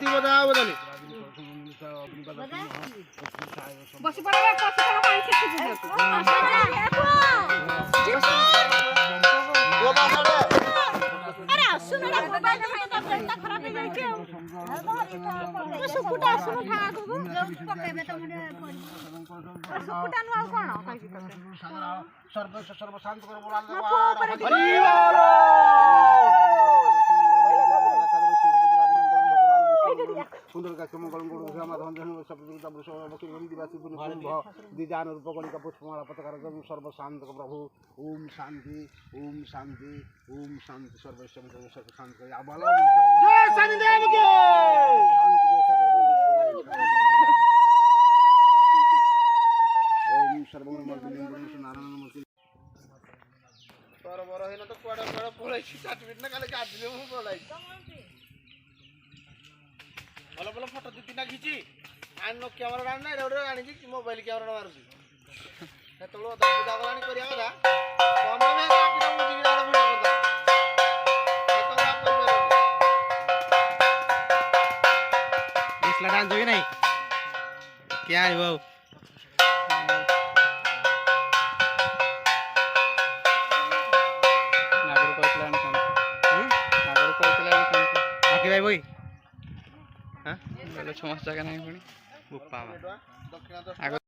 कति बजा बजाले बसी पड़ा बसी पड़ा पानी छेकी दे अरे सुन रे मोबाइल में तो बेटा खराब हो जाई के तो सुकुटा सुन खा को पकेबे तो मने सुकुटा नु आ कोन कहि सर्व शांत कर बोला सुंदर का मंगल गुण क्षमा धन धन सब दुर्गा वृष बकरी दिवासी गुण कुंभ दिजान रूप गणिका पुष्पमाला पताकार सर्व शांत प्रभु ओम शांति सर्वस्व सर्व शांत कर आबाल जय शनिदेव के ओम सर्वमंगल नारायण मूर्ति तोर बरो हेन तो कोडा कोडा पळाई सर्टिफिकेट ना काले काढले मु पळाई भल भल फोटो दी तीन खिची आन नो कैमरा आन ना रे आनी कि मोबाइल कैमरा मारुची हेतलो दाबु दागलानी करिया कदा कम में काकी मुजी गिरा वीडियो करदा हेतलो आप कर इसला डांस होई नहीं क्या है बाबू नागर कोइतलान खान नागर कोइतलान खान आके भाई भाई हां बोलो समस्या का नहीं पुणी बुप्पा